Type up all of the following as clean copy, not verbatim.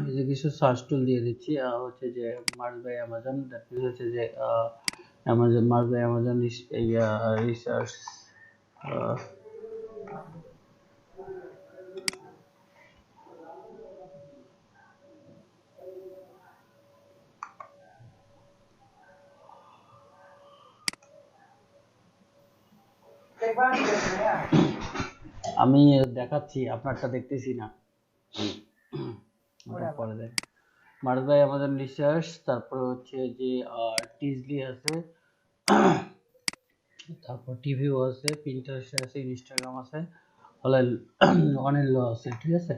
এই যে কিছু সার্চ টুল দিয়ে দিচ্ছি, হচ্ছে যে merch by Amazon, that means হচ্ছে যে Amazon, merch by Amazon research, আমি দেখাচ্ছি, আপনারটা দেখতেছি না, ওটা পরে দেখ। মার্চ বাই অ্যামাজন রিসার্চ, তারপরে হচ্ছে যে টিজলি আছে, তারপর টিভিও আছে, পিন্টারেস্ট আছে, ইনস্টাগ্রাম আছে, অনেলো আছে, ঠিক আছে।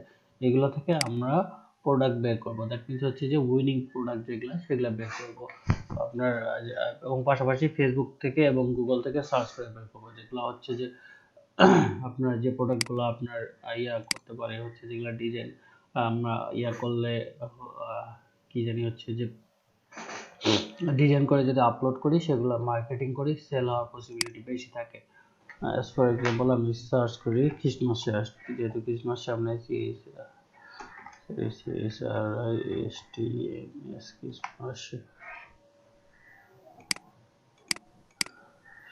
এগুলো থেকে আমরা প্রোডাক্ট বের করবো, দ্যাট মিনস হচ্ছে যে উইনিং প্রোডাক্ট যেগুলো সেগুলো বের করবো আপনার। এবং পাশাপাশি ফেসবুক থেকে এবং গুগল থেকে সার্চ করে বের করবো, যেগুলো হচ্ছে যে আপনার যে প্রোডাক্টগুলো আপনার করতে পারে, হচ্ছে যেগুলো ডিজাইন আমরা করলে কি জানি হচ্ছে যে ডিজাইন করে যদি আপলোড করি, সেগুলো মার্কেটিং করি, সেল হওয়ার পসিবিলিটি বেশি থাকে। ফর এক্সাম্পল আমি সার্চ করি ক্রিসমাস শার্ট, যেহেতু ক্রিসমাস সামনে, ক্রিসমাস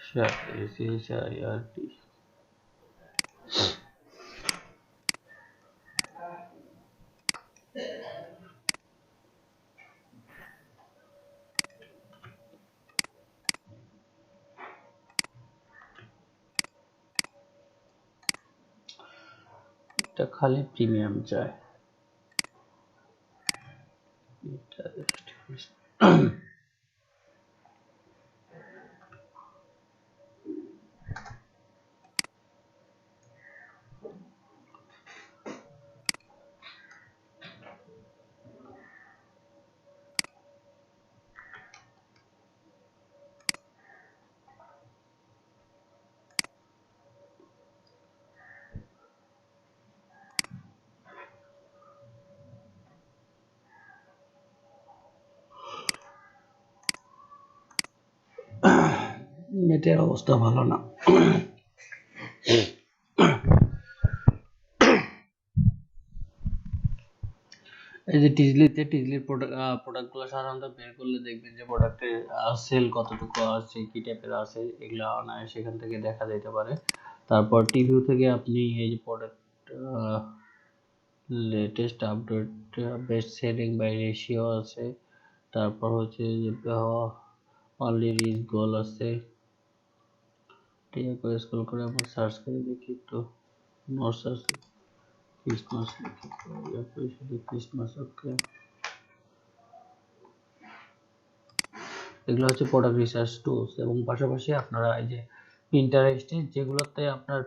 শার্ট, এটা খালি প্রিমিয়াম চায়। নেটের অবস্থা ভালো না। এই যে টিজলির প্রোডাক্টগুলো সাধারণত বের করলে দেখবেন যে প্রোডাক্টের সেল কতটুকু আছে, কি টাইপের আছে, এগুলো অনায়াসে সেখান থেকে দেখা যেতে পারে। তারপর টিভিউ থেকে আপনি এই যে product latest update, best selling buy ratio আছে, তারপর হচ্ছে যে অনলি রিচ গোল আছে, ঠিক আছে। স্ক্রল করে আমরা সার্চ করে দেখি একটু, নোট সার্চ ক্রিসমাস, ক্রিসমাস, ওকে। এগুলো হচ্ছে প্রোডাক্ট রিসার্চ টুলস। এবং পাশাপাশি আপনারা এই যে পিন্টারেস্টে যেগুলোতে আপনার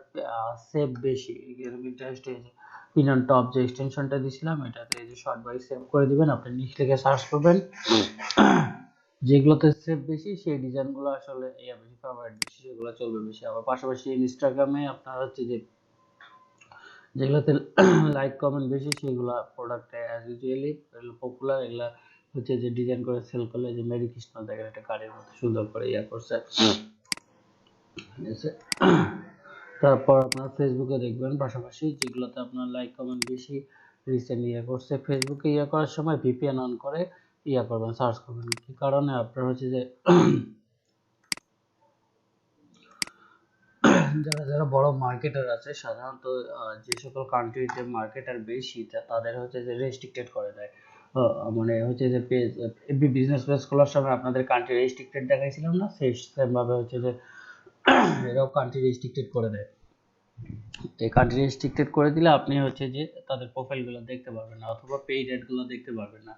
সেভ বেশি, পিন্টারেস্টে পিন অন টপ যে এক্সটেনশনটা দিয়েছিলাম, এটাতে এই যে শর্ট বাই সেভ করে দিবেন, আপনি নিচ থেকে সার্চ করবেন, যেগুলোতে সেভ বেশি সেই ডিজাইনগুলো আসলে বেশি ফেভারিট, বেশি সেগুলো চলবে বেশি। আবার পাশাপাশি ইনস্টাগ্রামে আপনার হচ্ছে যে যেগুলোতে লাইক কমেন্ট বেশি, সেগুলো প্রোডাক্টে অ্যাজ ইউজুয়ালি পপুলার, এগুলা হচ্ছে যে ডিজাইন করে সেল করলে, যে মেরি কৃষ্ণ দেখেন একটা কার্ডের মতো সুন্দর করে করছে, ঠিক আছে। তারপর আপনার ফেসবুকে দেখবেন পাশাপাশি যেগুলোতে আপনার লাইক কমেন্ট বেশি, রিসেন্ট করছে, ফেসবুকে করার সময় ভিপিএন অন করে করবেন, সার্চ করবেন। কি কারণে? আপনার হচ্ছে যে যারা বড় মার্কেটার আছে, সাধারণত যে সকল কান্ট্রিতে মার্কেটার বেশি, তাদের হচ্ছে যে রেস্ট্রিক্টেড করে দেয়। মানে হচ্ছে যে পেজ, বিজনেস পেজ খোলার সময় আপনাদের কান্ট্রি রেস্ট্রিক্টেড দেখাইছিলাম না, সেম ভাবে হচ্ছে যে এরাও কান্ট্রি রেস্ট্রিক্টেড করে দেয়। এই কান্ট্রি রেস্ট্রিক্টেড করে দিলে আপনি হচ্ছে যে তাদের প্রোফাইলগুলো দেখতে পারবেন না, অথবা পেইড অ্যাডগুলো দেখতে পারবেন না।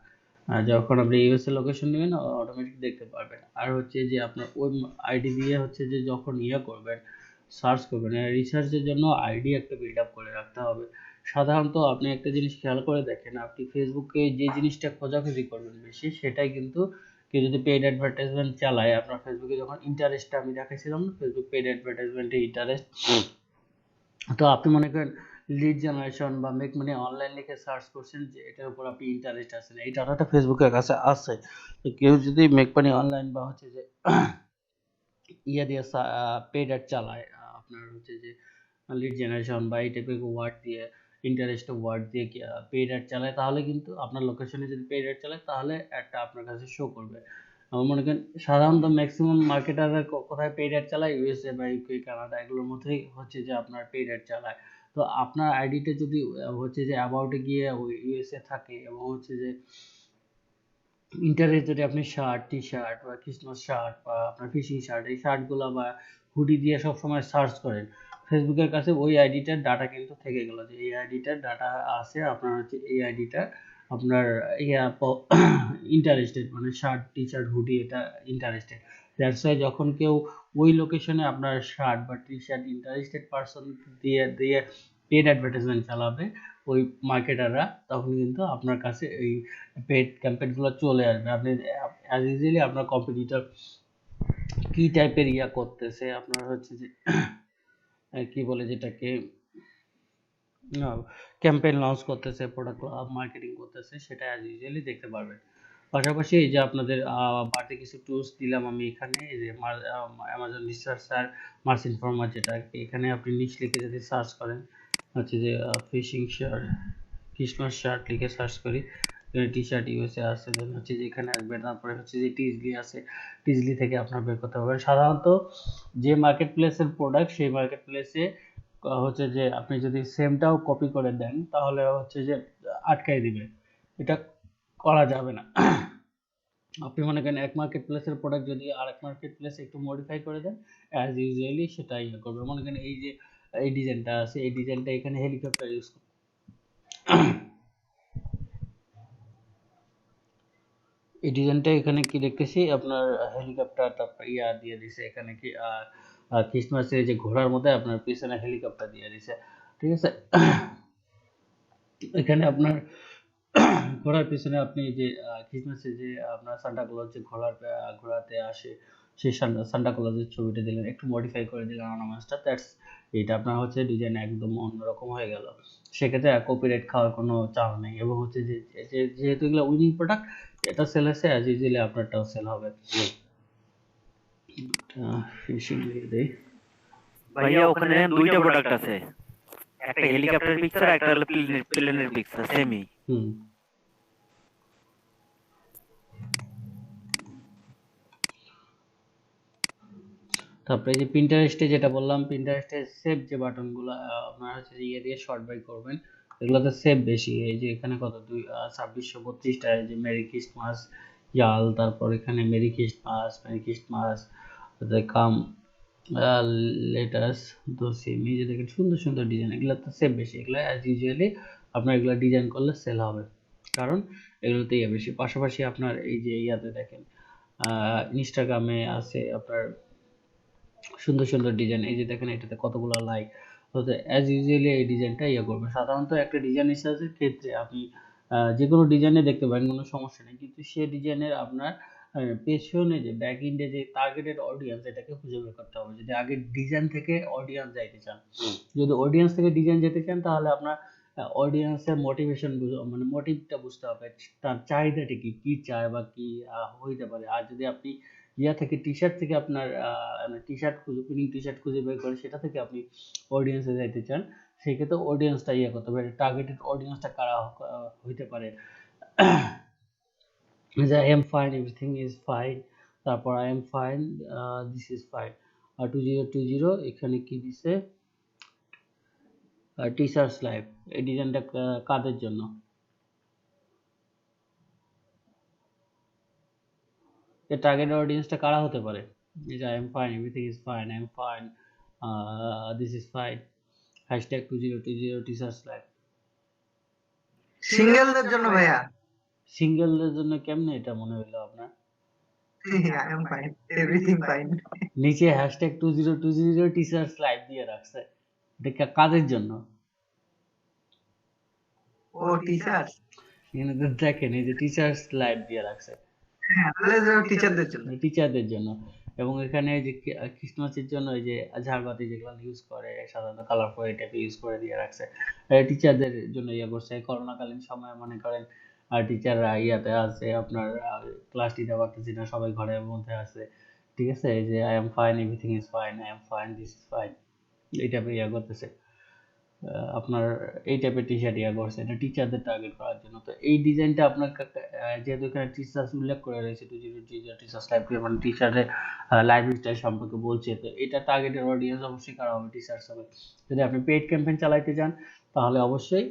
আর যখন আপনি ইউএসএ লোকেশন নেবেন, অটোমেটিক দেখতে পারবেন। আর হচ্ছে যে আপনার ওই আইডি দিয়ে হচ্ছে যে যখন করবেন, সার্চ করবেন, রিসার্চের জন্য আইডি একটা বিল্ড আপ করে রাখতে হবে। সাধারণত আপনি একটা জিনিস খেয়াল করে দেখেন, আপনি ফেসবুকে যে জিনিসটা খোঁজাখুঁজি করবেন বেশি, সেটাই কিন্তু কেউ যদি পেইড অ্যাডভার্টাইজমেন্ট চালায়, আপনার ফেসবুকে যখন ইন্টারেস্টটা আমি দেখাইছিলাম না, ফেসবুক পেইড অ্যাডভার্টাইজমেন্টে ইন্টারেস্ট, তো আপনি মনে করেন লিড জেনারেশন বা মেক মানি অনলাইন লিখে সার্চ করছেন, যে এটার উপর আপনি ইন্টারেস্ট আছেন, এই ডাটাটা ফেসবুকের কাছে আছে। তো কেউ যদি মেক মানি অনলাইন বা হচ্ছে যে দিয়ে পেড অ্যাড চালায়, আপনার হচ্ছে যে লিড জেনারেশন বা এই টাইপের ওয়ার্ড দিয়ে পিন্টারেস্টে ওয়ার্ড দিয়ে পেইড অ্যাড চালায়, তাহলে কিন্তু আপনার লোকেশনে যদি পেইড অ্যাড চালায় তাহলে অ্যাডটা আপনার কাছে শো করবে। আমার মনে করেন সাধারণত ম্যাক্সিমাম মার্কেটাররা কোথায় পেইড অ্যাড চালায়, ইউএসএ বা ইউকে, কানাডা, এগুলোর মধ্যেই হচ্ছে যে আপনার পেইড অ্যাড চালায়। তো আপনার আইডিটা যদি হচ্ছে যে অ্যাবাউটে গিয়ে ওই ইউএসএ থাকে এবং হচ্ছে যে ইন্টারেস্ট যদি আপনি শার্ট, টি শার্ট বা ক্রিসমাস শার্ট বা আপনার ফিশিং শার্ট, এই শার্টগুলো বা হুডি দিয়ে সবসময় সার্চ করেন, ফেসবুকের কাছে ওই আইডিটার ডাটা কিন্তু থেকে গেল যে এই আইডিটার ডাটা আছে, আপনার হচ্ছে এই আইডিটা আপনার ইন্টারেস্টেড, মানে শার্ট, টি শার্ট, হুডি এটা ইন্টারেস্টেড। দ্যাটস ওয়াই যখন কেউ ওই লোকেশনে আপনার শার্ট বা টি শার্ট ইন্টারেস্টেড পারসন দিয়ে দিয়ে পেড অ্যাডভার্টাইজমেন্ট চালাবে ওই মার্কেটাররা, তখন কিন্তু আপনার কাছে এই পেড ক্যাম্পেইনগুলো চলে আসবে। আপনি অ্যাজ ইজিলি আপনার কম্পিটিটর কি টাইপের ইয়া করতেছে, আপনার হচ্ছে যে কি বলে যেটাকে ক্যাম্পেইন লঞ্চ করতেছে, প্রোডাক্ট মার্কেটিং করতেছে, সেটা অ্যাজ ইউজুয়ালি দেখতে পারবেন। পাশাপাশি এই যে আপনাদের বাড়তি কিছু টুলস দিলাম আমি এখানে, এই যে অ্যামাজন রিসার্চ আর মার্স ইনফর্মার, যেটা এখানে আপনি নিচ লিখে যদি সার্চ করেন হচ্ছে যে ফিশিং শার্ট, ক্রিসমাস শার্ট লিখে সার্চ করি, টি শার্ট ইউএসএ আছে, দেন হচ্ছে যে এখানে আসবে, তারপরে হচ্ছে যে টিজলি আছে, টিজলি থেকে আপনার বের করতে হবে। সাধারণত যে মার্কেট প্লেসের প্রোডাক্ট, সেই মার্কেট প্লেসে হচ্ছে যে আপনি যদি সেমটাও কপি করে দেন তাহলে হচ্ছে যে আটকাই দিবে, এটা করা যাবে না। আপনি মনে করেন এক মার্কেট প্লেসের প্রোডাক্ট যদি আরেক মার্কেট প্লেসে একটু মডিফাই করে দেন, অ্যাজ ইউজুয়ালি সেটা ইয়ে করবে। মনে করেন এই যে এই ডিজাইনটা আছে, এই ডিজাইনটা এখানে হেলিকপ্টার ইউজ এই ডিজাইনটা এখানে কি দেখতেছি আপনার হেলিকপ্টার, তারপর ইয়া দিয়ে দিছে এখানে কি ক্রিসমাসের যে ঘোড়ার মধ্যে আপনার পিছনে হেলিকপ্টার দিয়ে দিছে, ঠিক আছে। এখানে আপনার ঘোড়ার পিছনে আপনি যে ক্রিসমাসে যে আপনার সান্টা ক্লজ যে ঘোড়াতে আসে, সেই সান্টা ক্লজের ছবিটা দিলেন, একটু মডিফাই করে দিলেন অর্নামেন্টসটা, দ্যাটস এটা আপনার হচ্ছে ডিজাইন একদম অন্যরকম হয়ে গেল। সেক্ষেত্রে কপিরাইট খাওয়ার কোনো চান্স নেই, এবং হচ্ছে যে যেহেতু এগুলো উইনিং প্রোডাক্ট, এটা সেল হচ্ছে, অ্যাজ ইউজুয়ালি আপনারটাও সেল হবে। ফিনিশিং দিয়ে দেই। ভাইয়া ওখানে দুইটা প্রোডাক্ট আছে, একটা হেলিকপ্টার পিকচার, একটা হলো প্লেনের পিকচার, সেমই। হুম, তারপরে যে প্রিন্টারেস্টে যেটা বললাম, প্রিন্টারেস্টে সেভ যে বাটনগুলো আপনার হচ্ছে যে ইয়ে দিয়ে শর্ট বাই করবেন, এগুলোতে সেভ বেশি। এই যে এখানে কত 2632টা, এই যে মেরি ক্রিসমাস ইয়াল, তারপর এখানে মেরি ক্রিসমাস, কাম লেটাস দোসিমি, যে দেখেন সুন্দর সুন্দর ডিজাইন, এগুলোতে সেভ বেশি। এগুলো অ্যাজ ইউজুয়ালি আপনার এগুলো ডিজাইন করলে সেল হবে, কারণ এগুলোতে ইয়ে বেশি। পাশাপাশি আপনার এই যে ইয়াতে দেখেন ইনস্টাগ্রামে আছে আপনার সুন্দর সুন্দর ডিজাইন, এই যে দেখেন এটাতে কতগুলো লাইক, তো অ্যাজ ইউজুয়ালি এই ডিজাইনটা ইয়ে করবে। সাধারণত একটা ডিজাইন রিসার্চের ক্ষেত্রে আপনি যে কোনো ডিজাইনে দেখতে পারেন, কোনো সমস্যা নেই, কিন্তু সে ডিজাইনের আপনার পেছনে যে ব্যাক এন্ডে যে টার্গেটেড অডিয়েন্স, এটাকে খুঁজে বের করতে হবে। যদি আগে ডিজাইন থেকে অডিয়েন্স যাইতে চান, যদি অডিয়েন্স থেকে ডিজাইন যেতে চান, তাহলে আপনার অডিয়েন্সের মোটিভেশন মানে মোটিভটা বুঝতে হবে, তার চাহিদাটা কি, কি চায় বা কি হইতে পারে। আর যদি আপনি ইয়া থেকে টি শার্ট থেকে আপনার টি শার্ট খুঁজে, উইনিং টি শার্ট খুঁজে বের করে সেটা থেকে আপনি অডিয়েন্সে যাইতে চান, সেক্ষেত্রে অডিয়েন্সটা ইয়ে করতে হবে, টার্গেটেড অডিয়েন্সটা কারা হইতে পারে। যে I am fine, everything is fine, তারপর I am fine, this is fine. আর 2020 এখানে কি দিছে, টিচার্স লাইফ, এই ডিজাইনটা কাদের জন্য, এর টার্গেট অডিয়েন্সটা কারা হতে পারে। এই যে I am fine, everything is fine, I am fine, this is fine, hashtag 2020 teachers life. সিঙ্গেলদের জন্য ভাইয়া। সিঙ্গেলদের জন্য কেমনে এটা মনে হইলো আপনার? I am fine, everything fine. নিচে হ্যাশট্যাগ 2020 টিচার্স লাইফ দিয়ে রাখছে, এটা কাদের জন্য? ও টিচার, এখানে তো দেখেন এই যে টিচার্স লাইফ দিয়ে রাখছে, হ্যাঁ তাহলে টিচারদের জন্য। টিচারদের জন্য। এবং এখানে যে ক্রিসমাসের জন্য এই যে ঝাড়বাতি যেগুলো ইউজ করে সাধারণত কালারফুল এই টাইপের ইউজ করে দিয়ে রাখছে, টিচারদের জন্য ইয়ে করছে। করোনাকালীন সময় মনে করেন টিচাররা ইয়াতে আছে, আপনার ক্লাস দিতে পারতেছি না, সবাই ঘরের মধ্যে আছে, ঠিক আছে, এই যে I am fine, everything is fine, I am fine, this is fine, এই টাইপের ইয়ে করতেছে। আপনার এই টাইপের টি শার্ট ইয়া করছে, এটা টিচারদের টার্গেট করার জন্য। তো এই ডিজাইনটা আপনার যেহেতু এখানে টিচার্স উল্লেখ করে রয়েছে 2020 টিচার্স লাইফ, মানে টিচারের লাইফ স্টাইল সম্পর্কে বলছে, তো এটা টার্গেটের অডিয়েন্স অবশ্যই কারা হবে, টিচার্স হবে। যদি আপনি পেইড ক্যাম্পেইন চালাইতে চান তাহলে অবশ্যই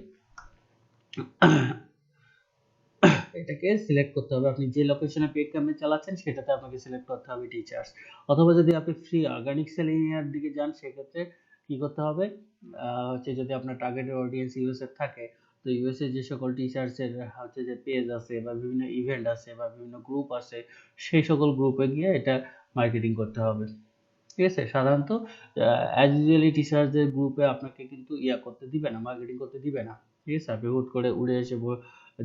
এটাকে সিলেক্ট করতে হবে, আপনি যে লোকেশনে পেইড ক্যাম্পেইন চালাচ্ছেন সেটাতে আপনাকে সিলেক্ট করতে হবে টিচার্স। অথবা যদি আপনি ফ্রি অর্গানিক সেলিং এর দিকে যান সেক্ষেত্রে কি করতে হবে, হচ্ছে যদি আপনার টার্গেটের অডিয়েন্স ইউএসএ থাকে, তো ইউএসএ যে সকল টিচার্স এর হচ্ছে যে পেজ আছে বা বিভিন্ন ইভেন্ট আছে বা বিভিন্ন গ্রুপ আছে, সেই সকল গ্রুপে গিয়ে এটা মার্কেটিং করতে হবে। ঠিক আছে, সাধারণত অ্যাজ ইউজুয়ালি টিচারদের গ্রুপে আপনাকে কিন্তু ইয়া করতে দিবে না, মার্কেটিং করতে দিবে না। ঠিক আছে, আপনি হুট করে উড়ে এসে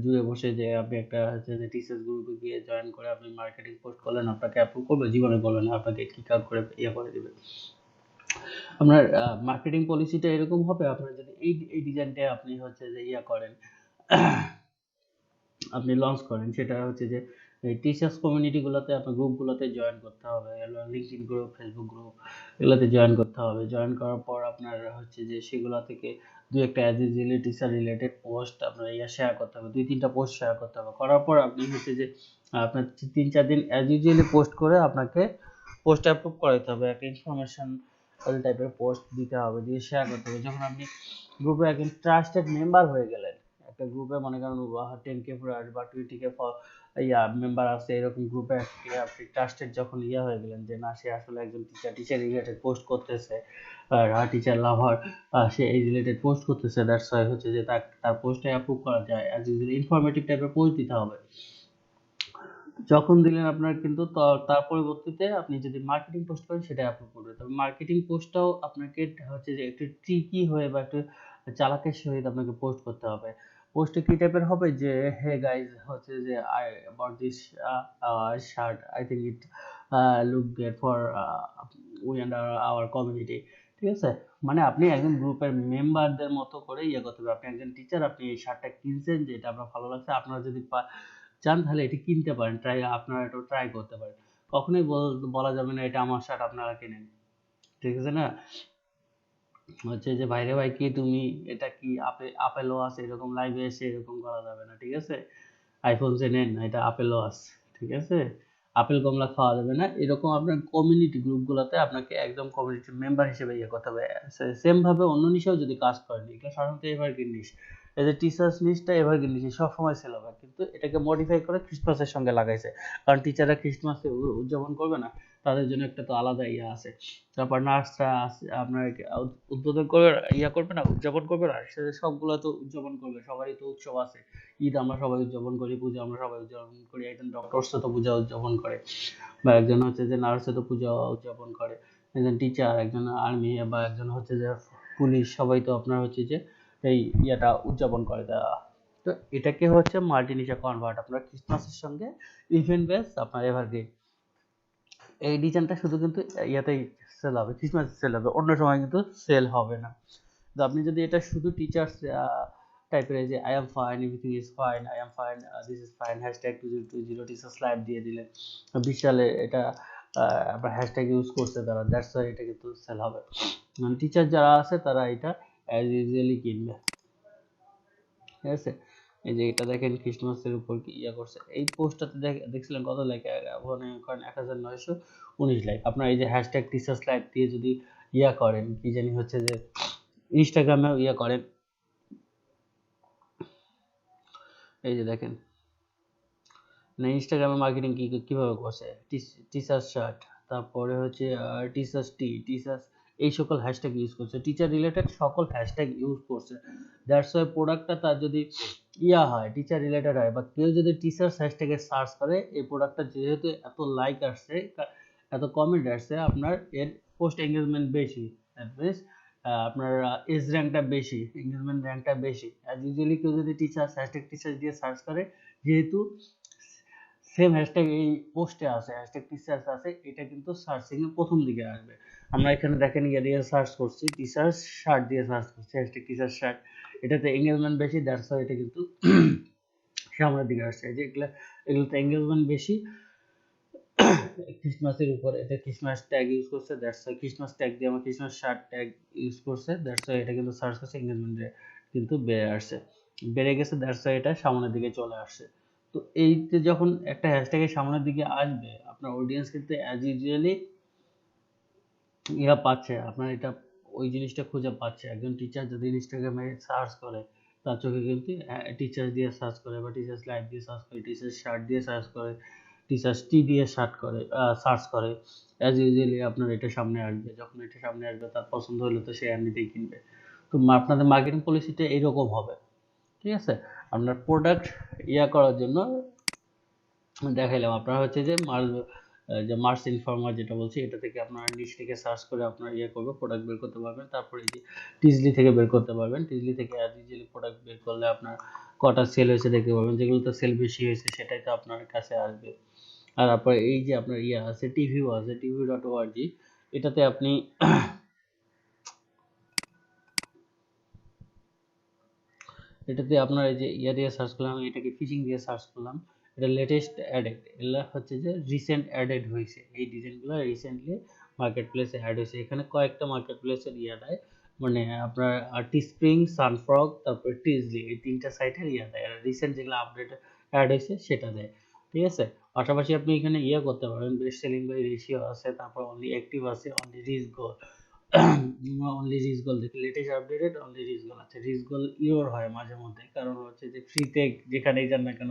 জুড়ে বসে যে আপনি একটা হচ্ছে যে টিচার্স গ্রুপে গিয়ে জয়েন করে আপনি মার্কেটিং পোস্ট করলেন, আপনাকে অ্যাপ্রুভ করবে? জীবনে করবে না, আপনাকে কিক আউট করে ইয়ে করে দিবে। আপনার মার্কেটিং পলিসিটা এরকম হবে, আপনার যদি এই ডিজাইনটা আপনি হচ্ছে যে ইয়া করেন, আপনি লঞ্চ করেন, সেটা হচ্ছে যে টিচার্স কমিউনিটিগুলোতে আপনার গ্রুপগুলোতে জয়েন করতে হবে, লিঙ্কডইন গ্রুপ, ফেসবুক গ্রুপ, এগুলোতে জয়েন করতে হবে। জয়েন করার পর আপনার হচ্ছে যে সেগুলো থেকে দু একটা as usually teacher related post আপনার ইয়া শেয়ার করতে হবে, 2-3টা পোস্ট শেয়ার করতে হবে। করার পর আপনি হচ্ছে যে আপনার 3-4 দিন অ্যাজ ইউজুয়ালি পোস্ট করে আপনাকে পোস্ট অ্যাপ্রুভ করাইতে হবে, একটা ইনফরমেশন টাইপের পোস্ট দিতে হবে, দিয়ে শেয়ার করতে হবে। যখন আপনি গ্রুপে একজন ট্রাস্টেড মেম্বার হয়ে গেলেন, একটা গ্রুপে মনে করেন 10K বা 20K মেম্বার আছে, এরকম গ্রুপে আপনি ট্রাস্টেড যখন হয়ে গেলেন যে না, সে আসলে একজন টিচার রিলেটেড পোস্ট করতেছে, টিচার লাভার, সে এই রিলেটেড পোস্ট করতেছে, দ্যাটস ওয়াই হচ্ছে যে তার পোস্টে অ্যাপ্রুভ করা যায়। অ্যাজ ইউজুয়ালি ইনফরমেটিভ টাইপের পোস্ট দিতে হবে। যখন দিলেন আপনার কিন্তু তার পরিবর্তিতে আপনি যদি মার্কেটিং পোস্ট করেন সেটা অ্যাপ্রুভ করবে। তবে মার্কেটিং পোস্টটাও আপনাকে হচ্ছে যে একটু ট্রিকি হয়ে বা একটু চালাকের সহিত আপনাকে পোস্ট করতে হবে। পোস্টে কি টাইপের হবে যে হে গাইজ, হচ্ছে যে I about this shirt, I think it look great for we and our community. ঠিক আছে, মানে আপনি একজন গ্রুপের মেম্বারদের মতো করে ইয়ে করতে হবে। আপনি একজন টিচার, আপনি এই শার্টটা কিনছেন, যে এটা আপনার ভালো লাগছে, আপনারা যদি চান তাহলে এটি কিনতে পারেন, আপনারা এটা ট্রাই করতে পারেন। কখনোই বলা যাবে না এটা আমার শার্ট, আপনারা কিনেন। ঠিক আছে না, হচ্ছে যে ভাইরে ভাই কি তুমি এটা কি আপেল ওয়াচ এরকম লাইভে এসে এরকম করা যাবে না। ঠিক আছে, আইফোন যে নেন, এটা আপেল ওয়াচ। ঠিক আছে, আপেল কমলা খাওয়া যাবে না, এরকম আপনার কমিউনিটি গ্রুপগুলোতে আপনাকে একদম কমিউনিটি মেম্বার হিসেবে ইয়ে করতে হবে। সেম ভাবে অন্য নিশেও যদি কাজ করেন, এটা সাধারণত এভারগ্রিন নিশ, এই যে টিচার্স নিশটা এভারগ্রিন নিশ, সবসময় সেল হবে, কিন্তু এটাকে মডিফাই করে ক্রিসমাসের সঙ্গে লাগাইছে, কারণ টিচাররা ক্রিসমাসে উদযাপন করবে না, তাদের জন্য একটা তো আলাদা ইয়ে আছে। তারপর নার্সরা আপনার উদ্বোধন করবে, করবে না, উদযাপন করবে না, সবগুলো তো উদযাপন করবে, সবারই তো উৎসব আছে। ঈদ আমরা সবাই উদযাপন করি, পূজা আমরা সবাই উদযাপন করি, একজন ডক্টরস তো পূজা উদযাপন করে, বা একজন হচ্ছে যে নার্সে তো পূজা উদযাপন করে, একজন টিচার, একজন আর্মি, বা একজন হচ্ছে যে পুলিশ, সবাই তো আপনার হচ্ছে যে এই ইয়েটা উদযাপন করে। তো এটাকে হচ্ছে মাল্টিনিশা কনভার্ট, আপনার ক্রিসমাসের সঙ্গে ইভেন্ট বেস আপনার এভারগ্রিন। এই ডিজাইনটা শুধু কিন্তু ইয়াতেই সেল হবে, ক্রিসমাসে সেল হবে, অন্য সময় কিন্তু সেল হবে না। তো আপনি যদি এটা শুধু টিচার্স টাইপের, যে I am fine, everything is fine, I am fine, this is fine, hashtag 2020 teachers live দিয়ে দিলেন, বিশালে এটা আপনার হ্যাশট্যাগ ইউজ করছে তারা, দ্যাটস ওয়াই এটা কিন্তু সেল হবে। মানে টিচার যারা আছে তারা এটা অ্যাজ ইউজুয়ালি কিনবে। ঠিক আছে, এই যে এটা দেখেন ক্রিসমাসের উপর কি করছে, এই পোস্টটাতে দেখছিলেন কত লাইক, মনে করেন 1919 লাইক। আপনার এই যে হ্যাশট্যাগ টিচার্স লাইভ দিয়ে যদি করেন, কি জানি হচ্ছে যে ইনস্টাগ্রামেও করেন, এই যে দেখেন না, ইনস্টাগ্রামে মার্কেটিং কিভাবে করছে, টিচার শার্ট, তারপরে হচ্ছে টিচার্স টিচার্স, এই সকল হ্যাশট্যাগ ইউজ করছে, টিচার রিলেটেড সকল হ্যাশট্যাগ ইউজ করছে। দ্যাটস ওয়াই প্রোডাক্টটা তার যদি হয়, টিচার রিলেটেড হয়, বা কেউ যদি টিচার্স হ্যাশট্যাগে সার্চ করে, এই প্রোডাক্টটা যেহেতু এত লাইক আসছে, এত কমেন্ট আসছে, আপনার এর পোস্ট এঙ্গেজমেন্ট বেশি, দ্যাট মিনস আপনার এজ র্যাঙ্কটা বেশি, এঙ্গেজমেন্ট র্যাঙ্কটা বেশি। অ্যাজ ইউজুয়ালি কেউ যদি টিচার্স হ্যাশট্যাগ টিচার্স দিয়ে সার্চ করে, যেহেতু সেম হ্যাশট্যাগ এই পোস্টে আছে, হ্যাশট্যাগ টিচার্স আছে, এটা কিন্তু সার্চিং এ প্রথম দিকে আসবে। আমরা এখানে দেখেন দিয়ে সার্চ করছি, টিচার্স শার্ট দিয়ে সার্চ করছি, হ্যাশট্যাগ টিচার্স শার্ট, এটাতে এঙ্গেজমেন্ট বেশি, দ্যাটস ওয়াই এটা কিন্তু সামনের দিকে আসছে। যে এগুলোতে এঙ্গেজমেন্ট বেশি, ক্রিসমাসের উপর এটা ক্রিসমাস ট্যাগ ইউজ করছে, দ্যাটস ওয়াই ক্রিসমাস ট্যাগ দিয়ে আমার ক্রিসমাস শার্ট ট্যাগ ইউজ করছে, দ্যাটস ওয়াই এটা কিন্তু সার্চ করছে এঙ্গেজমেন্টে কিন্তু বেড়ে গেছে, দ্যাটস ওয়াই এটা সামনের দিকে চলে আসছে। তো এইতে যখন একটা হ্যাশট্যাগের সামনের দিকে আসবে আপনার অডিয়েন্স কিন্তু অ্যাজ ইউজুয়ালি ইয়া পাচ্ছে, আপনার এটা ওই জিনিসটা খুঁজে পাচ্ছে। একজন টিচার যদি ইনস্টাগ্রামে সার্চ করে তার চোখে কিন্তু টিচার দিয়ে সার্চ করে বা টিচার্স লাইভ দিয়ে সার্চ করে, টিচার্স শার্ট দিয়ে সার্চ করে, টিচার্স টি দিয়ে সার্চ করে, অ্যাজ ইউজুয়ালি আপনার এটা সামনে আসবে। যখন এটা সামনে আসবে তার পছন্দ হলে তো সে এমনিতেই কিনবে। তো আপনাদের মার্কেটিং পলিসিটা এইরকম হবে, ঠিক আছে? আপনার প্রোডাক্ট ইয়া করার জন্য দেখাইলাম আপনার হচ্ছে যে মার্স ইনফর্মার যেটা বলছি, এটা থেকে আপনার নিচ থেকে সার্চ করে আপনার ইয়ে করবে, প্রোডাক্ট বের করতে পারবেন। তারপরে এই যে টিজলি থেকে বের করতে পারবেন, টিজলি থেকে অ্যাজ ইউজুয়ালি প্রোডাক্ট বের করলে আপনার কটা সেল হয়েছে দেখতে পারবেন, যেগুলোতে সেল বেশি হয়েছে সেটাই তো আপনার কাছে আসবে। আর তারপরে এই যে আপনার ইয়ে আছে টিভিউ আছে, tv.org, এটাতে আপনি এটাতে আপনার এই যে ইয়া দিয়ে সার্চ করলাম, এটাকে ফিশিং দিয়ে সার্চ করলাম, এটা লেটেস্ট অ্যাডেড, এগুলা হচ্ছে যে রিসেন্ট অ্যাডেড হয়েছে, এই ডিজাইনগুলো রিসেন্টলি মার্কেট প্লেসে অ্যাড হয়েছে। এখানে কয়েকটা মার্কেট প্লেসের ইয়া দেয়, মানে আপনার টিস্প্রিং, সানফ্রগ, তারপর টিজলি, এই তিনটা সাইটের ইয়া দেয়, রিসেন্ট যেগুলো আপডেট অ্যাড হয়েছে সেটা দেয়, ঠিক আছে? পাশাপাশি আপনি এখানে ইয়ে করতে পারেন, বেস্ট সেলিং বাই রেশিও আছে, তারপর অনলি অ্যাক্টিভ আছে, অনলি রিচ গোল, অনলি রিচ গোল দেখি লেটেস্ট আপডেটেড অনলি রিচ গোল আছে। রিচ গোল ইওর হয় মাঝে মধ্যে, কারণ হচ্ছে যে ফ্রিতে যেখানেই যান না কেন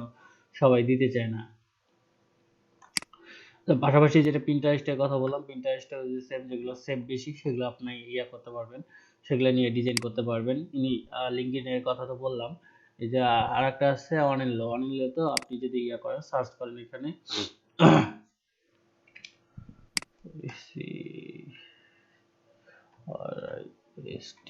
সবাই দিতে চায় না। তো পাশাপাশি যেটা পিন্টারেস্টের কথা বললাম, পিন্টারেস্টে সেম, যেগুলো সেভ বেশি সেগুলো আপনি ইয়া করতে পারবেন, সেগুলো নিয়ে ডিজাইন করতে পারবেন। ইনি লিঙ্কডইনের কথা তো বললাম, এই যে আর একটা আছে অনেনলো, অনেনলো তো আপনি যদি ইয়া করেন সার্চ করেন এখানে RIST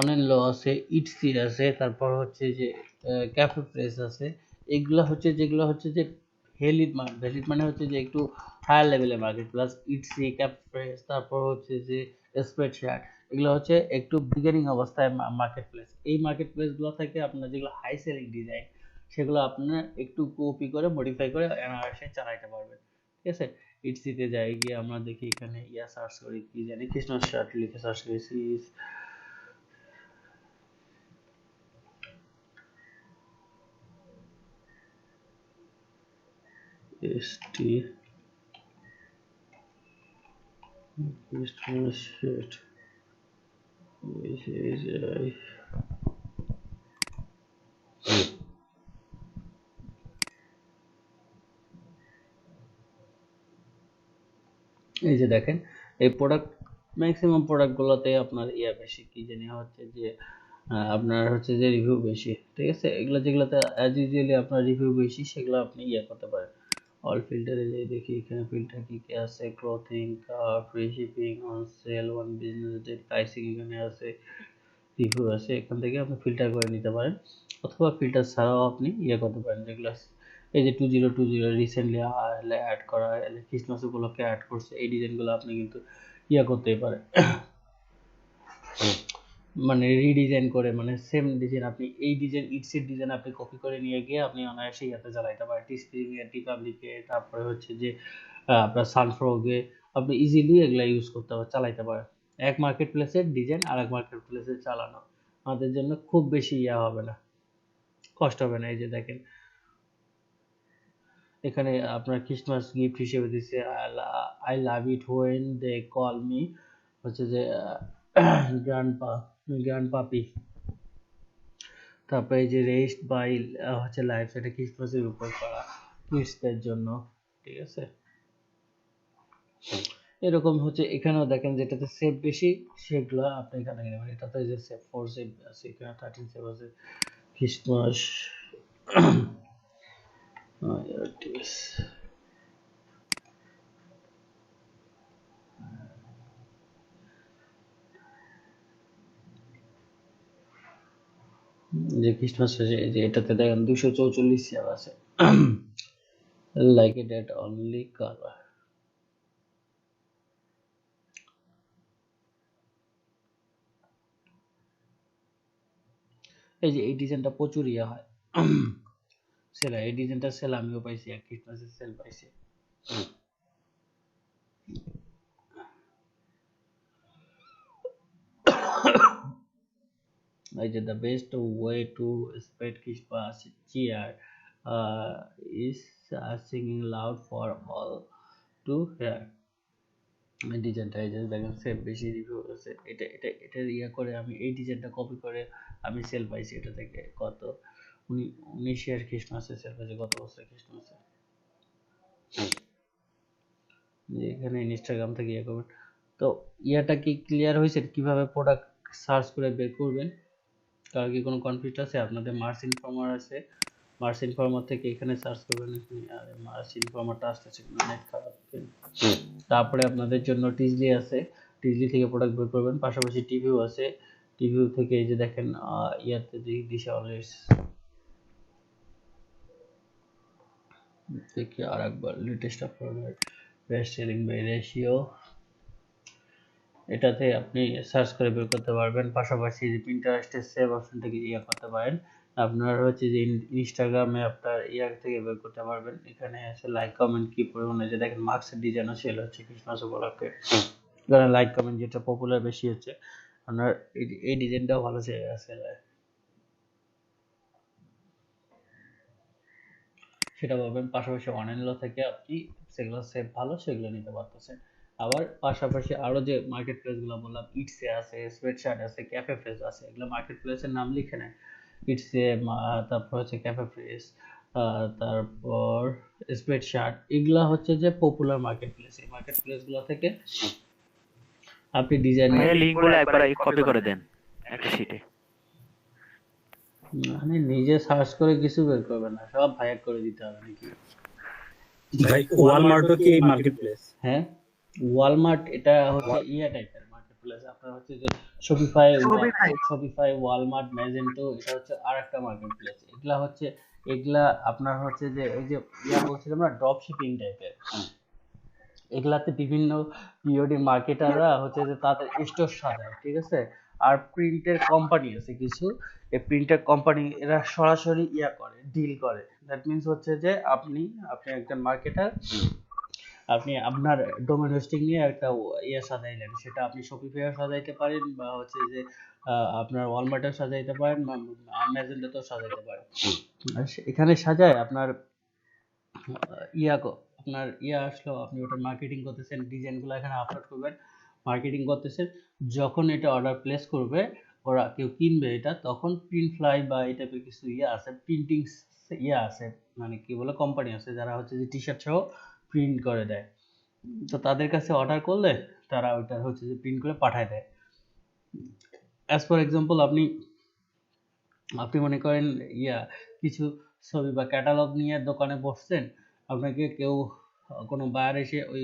অনেনলো আছে, ইটসি আছে, তারপর হচ্ছে যে ক্যাফে প্রেস আছে। এগুলো হচ্ছে যেগুলো হচ্ছে যে ভ্যালিড মানে হচ্ছে যে একটু হায়ার লেভেলের market plus. Etsy, cafe press, তারপর হচ্ছে যে স্প্রেডশেয়ার, এগুলো হচ্ছে একটু বিগিনিং অবস্থায় মার্কেট প্লেস। এই মার্কেট প্লেসগুলো থেকে আপনার যেগুলো হাই সেলিং ডিজাইন সেগুলো আপনার একটু কপি করে মডিফাই করে এনারাসে চালাইতে পারবেন, ঠিক আছে? ইটসিতে যাই গিয়ে আমরা দেখি এখানে ইয়া সার্চ করি, কি জানি কৃষ্ণ শার্ট লিখে সার্চ করেছি, ST customer shirt এই যে দেখেন এই প্রোডাক্ট, ম্যাক্সিমাম প্রোডাক্টগুলোতে আপনার ইয়া বেশি, কি জানি হচ্ছে যে আপনার হচ্ছে যে রিভিউ বেশি, ঠিক আছে? এগুলো যেগুলোতে অ্যাজ ইউজুয়ালি আপনার রিভিউ বেশি সেগুলো আপনি ইয়া করতে পারেন। অল ফিল্টারে যাই দেখি এখানে ফিল্টার কি কি আছে, clothing, car, free shipping, on sell, one business day, pricing এখানে আছে, রিভিউ আছে, এখান থেকে আপনি ফিল্টার করে নিতে পারেন। অথবা ফিল্টার ছাড়াও আপনি ইয়ে করতে পারেন, যেগুলো এই যে 2020 রিসেন্টলি অ্যাড করা, ক্রিসমাস উপলক্ষে অ্যাড করছে, এই ডিজাইনগুলো আপনি কিন্তু ইয়ে করতেই পারেন, মানে রিডিজাইন করে, মানে সেম ডিজাইন আপনি এই ডিজাইন ইটসের ডিজাইন আপনি কপি করে নিয়ে গিয়ে আপনি অনায়াসে ইয়াতে চালাইতে পারেন, টিস্প্রিংয়ে, টিপাবলিকে, তারপরে হচ্ছে যে আপনার সানফ্রগে, আপনি ইজিলি এগুলা ইউজ করতে পারেন, চালাইতে পারেন। এক মার্কেট প্লেসের ডিজাইন আর এক মার্কেট প্লেসে চালানো আমাদের জন্য খুব বেশি ইয়া হবে না, কষ্ট হবে না। এই যে দেখেন এখানে আপনার ক্রিসমাস গিফট হিসেবে দিচ্ছে I love it when they call me, হচ্ছে যে গ্র্যান্ড পাপি। তারপরে এই যে রেস্ট বাই হচ্ছে লাইফ, সেটা ক্রিসমাসের উপর করা কিডসদের জন্য, ঠিক আছে? এরকম হচ্ছে এখানেও দেখেন যেটাতে সেভ বেশি সেগুলো আপনি এখানে নেবেন। এটাতে যে সেভ 4 সেভ আছে, এখানে 13 সেভ আছে, ক্রিসমাস যে ক্রিসমাস যে এটাতে দেখেন 244 সেভ আছে, লাইক ইট অনলি কালার, এই যে এই ডিজাইনটা প্রচুর ইয়ে হয় সেল, এই ডিজাইনটা সেল আমিও পাইছি, এক ক্রিসমাসের সেল পাইছি। এই যে the best way to spread Christmas cheer is singing loud for all to hear। এই ডিজাইনটা এই যে দেখেন সেল বেশি রিভিউ আছে, এটা ইয়ে করে আমি এই ডিজাইনটা কপি করে আমি সেল পাইছি এটা থেকে কত 19 খ্রিস্টমাসে সেল পাইছি, গত বছর খ্রিস্টমাসে। এখানে ইনস্টাগ্রাম থেকে ইয়ে করবেন। তো ইয়াটা কি ক্লিয়ার হয়েছে কিভাবে প্রোডাক্ট সার্চ করে বের করবেন? কার কি কোনো কনফিউজ আছে? আপনাদের মার্স ইনফর্মার আছে, মার্স ইনফর্মার থেকে এখানে সার্চ করবেন। আরে মার্স ইনফর্মারটা আসতেছে নেট খারাপ। তারপরে আপনাদের জন্য টিজলি আছে, টিজলি থেকে প্রোডাক্ট বের করবেন। পাশাপাশি টিভিও আছে, টিভিও থেকে এই যে দেখেন ইয়াতে দিশা অলওয়েজ দেখি আরেকবার latest update best selling buy ratio, এটাতে আপনি সার্চ করে বের করতে পারবেন। পাশাপাশি যে পিন্টারেস্টের সেভ অপশন থেকে ইয়া করতে পারেন। আপনার হচ্ছে যে ইনস্টাগ্রামে আপনার ইয়া থেকে বের করতে পারবেন। এখানে আছে লাইক কমেন্ট কি পরিমাণে, যে দেখেন মার্কসের ডিজাইনও সেল হচ্ছে ক্রিসমাস উপলক্ষে, এখানে লাইক কমেন্ট যেটা পপুলার বেশি হচ্ছে আপনার এই ডিজাইনটাও ভালো সেল হয়, সেটা পাবেন। পাশাপাশি অনলাইন থেকে আপনি সেগুলো সেভ ভালো সেগুলো নিতে পারতেছেন। আবার পাশাপাশি আরো যে মার্কেট প্লেসগুলো বললাম, ইটসে আছে, সোয়েটশার্ট আছে, ক্যাফে ফ্রেশ আছে, এগুলো মার্কেট প্লেসের নাম লিখে নেন। ইটসে, তারপর হচ্ছে ক্যাফে ফ্রেশ, তারপর সোয়েটশার্ট, এগুলা হচ্ছে যে পপুলার মার্কেট প্লেস। এই মার্কেট প্লেসগুলো থেকে আপনি ডিজাইন লিংকগুলো একবার কপি করে দেন একটা শিটে। মানে নিজে সার্চ করে কিছু বের করবে না, সব ভাইয়া করে দিতে হবে নাকি ভাই? ওয়ালমার্টও কি এই মার্কেট প্লেস? হ্যাঁ, ওয়ালমার্ট এটা হচ্ছে ইয়া টাইপের মার্কেট প্লেস। আপনার হচ্ছে যে শপিফাই, ওয়ালমার্ট, ম্যাজেন্টো, এটা হচ্ছে আরেকটা মার্কেট প্লেস। এগুলা আপনার হচ্ছে যে ওই যে ইয়া বলছিলাম না, ড্রপ শিপিং টাইপের। এগুলাতে বিভিন্ন পিওডি মার্কেটাররা হচ্ছে যে তাদের স্টোর সাজায়, ঠিক আছে। আর প্রিন্টের কোম্পানি আছে কিছু, এই প্রিন্টের কোম্পানি এরা সরাসরি ইয়া করে, ডিল করে। দ্যাট মিন্স হচ্ছে যে আপনি একজন মার্কেটার, আপনি আপনার ডোমেন হোস্টিং নিয়ে একটা ইয়ে সাজাইলেন, সেটা আপনি শপিফাইও সাজাইতে পারেন, বা হচ্ছে যে আপনার ওয়ালমার্টেও সাজাইতে পারেন, বা ম্যাজেন্টোতেও সাজাইতে পারেন। এখানে সাজায় আপনার আপনার আসলো, আপনি ওটা মার্কেটিং করতেছেন, ডিজাইনগুলো এখানে আপলোড করবেন, মার্কেটিং করতেছেন। যখন এটা অর্ডার প্লেস করবে, ওরা কেউ কিনবে এটা, তখন প্রিন্ট ফ্লাই বা এই টাইপের কিছু আছে, প্রিন্টিং আছে, মানে কি বলে কোম্পানি আছে যারা হচ্ছে যে টি শার্ট সহ প্রিন্ট করে দেয়। তো তাদের কাছে অর্ডার করলে তারা ওইটা হচ্ছে যে প্রিন্ট করে পাঠায় দেয়। অ্যাজ ফর এক্সাম্পল, আপনি মনে করেন কিছু ছবি বা ক্যাটালগ নিয়ে দোকানে বসছেন, আপনাকে কেউ কোনো বায়ার এসে ওই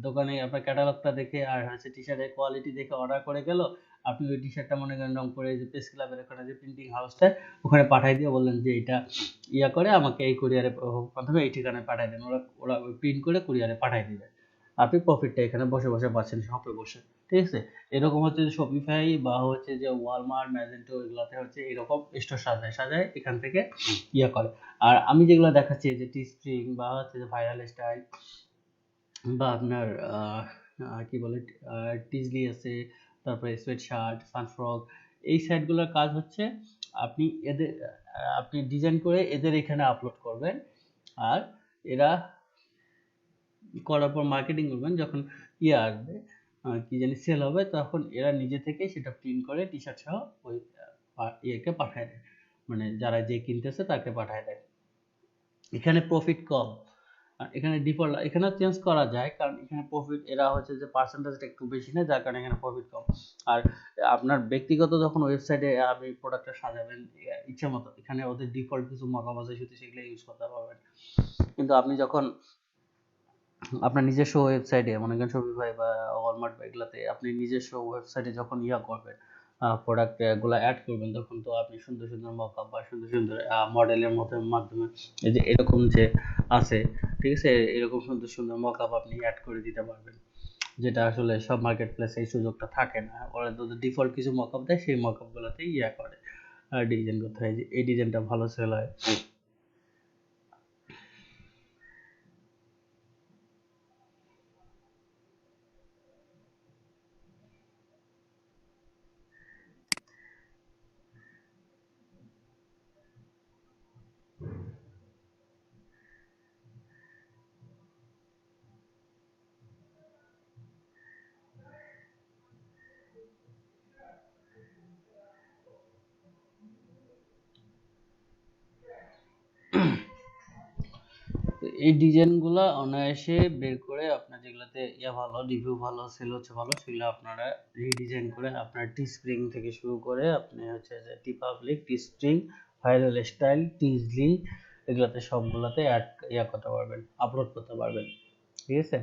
দোকানে আপনার ক্যাটালগটা দেখে আর হচ্ছে টি শার্টের কোয়ালিটি দেখে অর্ডার করে গেল, আপনি ওই টি শার্টটা মনে করেন রংপুরে যে প্রেস ক্লাবের ওখানে যে প্রিন্টিং হাউসটা, ওখানে পাঠাই দিয়ে বললেন যে এটা করে আমাকে এই কুরিয়ারের মাধ্যমে এই ঠিকানায় পাঠাই দেন, ওরা ওই প্রিন্ট করে কুরিয়ারে পাঠাই দিবে। আপনি প্রফিটটা এখানে বসে বসে পাচ্ছেন, শপে বসে, ঠিক আছে। এরকম হচ্ছে যে শপিফাই বা হচ্ছে যে ওয়ালমার্ট, ম্যাজেন্টো, এগুলাতে হচ্ছে এরকম স্টোর সাজায় এখান থেকে করে। আর আমি যেগুলো দেখাচ্ছি যে টি স্ট্রিং বা হচ্ছে যে ভাইরাল স্টাইল বা আপনার কি বলে টিজলি আছে, তারপরে সোয়েট শার্ট, সানফ্রক, এই সাইটগুলোর কাজ হচ্ছে আপনি ডিজাইন করে এদের এখানে আপলোড করবেন, আর এরা করার পর মার্কেটিং করবেন। যখন আসবে কি জানি সেল হবে, তখন এরা নিজে থেকে সেটা প্রিন্ট করে টি শার্ট সহ ওই ইয়েকে পাঠায় দেয়, মানে যারা যে কিনতেছে তাকে পাঠায় দেয়। এখানে প্রফিট কম, আর এখানে ডিফল্ট এখানে চেঞ্জ করা যায়, কারণ এখানে প্রফিট এরা হচ্ছে যে পার্সেন্টেজটা একটু বেশি নেয়, যার কারণে এখানে প্রফিট কম। আর আপনার ব্যক্তিগত যখন ওয়েবসাইটে আপনি প্রোডাক্টটা সাজাবেন ইচ্ছা মতো, এখানে ওদের ডিফল্ট কিছু মকআপ আছে, শুধু সেগুলো ইউজ করতে পারবেন। কিন্তু আপনি যখন আপনার নিজস্ব ওয়েবসাইটে, মনে করেন শপিফাই বা ওয়ালমার্ট বা এগুলাতে আপনি নিজস্ব ওয়েবসাইটে যখন করবেন, প্রোডাক্ট গুলো অ্যাড করবেন, তখন তো আপনি সুন্দর সুন্দর মকআপ বা সুন্দর সুন্দর মডেলের মাধ্যমে এই যে এরকম যে আছে, ঠিক আছে, এরকম সুন্দর সুন্দর মকআপ আপনি অ্যাড করে দিতে পারবেন, যেটা আসলে সব মার্কেট প্লেসে এই সুযোগটা থাকে না। ওরা তো ডিফল্ট কিছু মকআপ দেয়, সেই মকআপ গুলোতেই করে। ডিজাইন করতে হয়, যে এই ডিজাইনটা ভালো সেল হয়। তো এই ডিজাইনগুলো অনায়াসে বের করে আপনার যেগুলোতে ভালো রিভিউ ভালো সেল হচ্ছে ভালো, সেগুলো আপনারা রিডিজাইন করে আপনার টি স্প্রিং থেকে শুরু করে আপনি হচ্ছে যে টি পাবলিক, টি স্প্রিং, ভাইরাল স্টাইল, টিজলি, এগুলাতে সবগুলাতে অ্যাড করতে পারবেন, আপলোড করতে পারবেন। ঠিক আছে।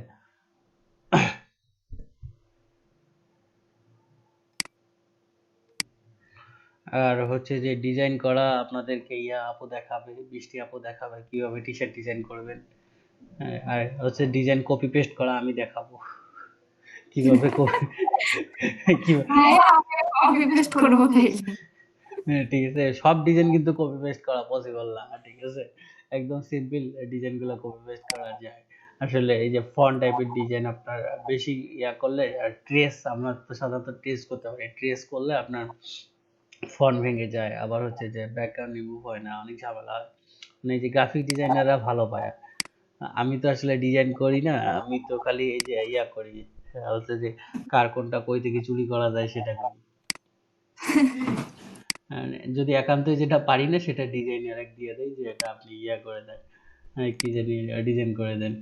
আর হচ্ছে যে ডিজাইন করা আপনাদেরকে আপু দেখাবে, বৃষ্টি আপু দেখাবে কিভাবে টি শার্ট ডিজাইন করবেন। হ্যাঁ, আর হচ্ছে ডিজাইন কপি পেস্ট করা আমি দেখাবো কিভাবে কপি পেস্ট করবো তাইলে। হ্যাঁ, ঠিক আছে। সব ডিজাইন কিন্তু কপি পেস্ট করা পসিবল না, ঠিক আছে। একদম সিম্পল ডিজাইন গুলো কপি পেস্ট করা যায়। আসলে এই যে ফন্ট টাইপের ডিজাইন আপনার বেশি করলে, আর ট্রেস আমরা তো সাধারণত ট্রেস করতে পারি, ট্রেস করলে আপনার ফন্ট ভেঙে যায়, আবার হচ্ছে যে ব্যাকগ্রাউন্ড রিমুভ হয় না, অনেক ঝামেলা হয়। মানে এই যে গ্রাফিক ডিজাইনাররা ভালো পায়। আমি তো আসলে ডিজাইন করি না, আমি তো খালি এই যে করি, হচ্ছে যে কার কোনটা কই থেকে চুরি করা যায় সেটা করি। যদি একান্তই যেটা পারি না সেটা ডিজাইনার দিয়ে দেয়, যে এটা আপনি করে দেন, কি জানি ডিজাইন করে দেন।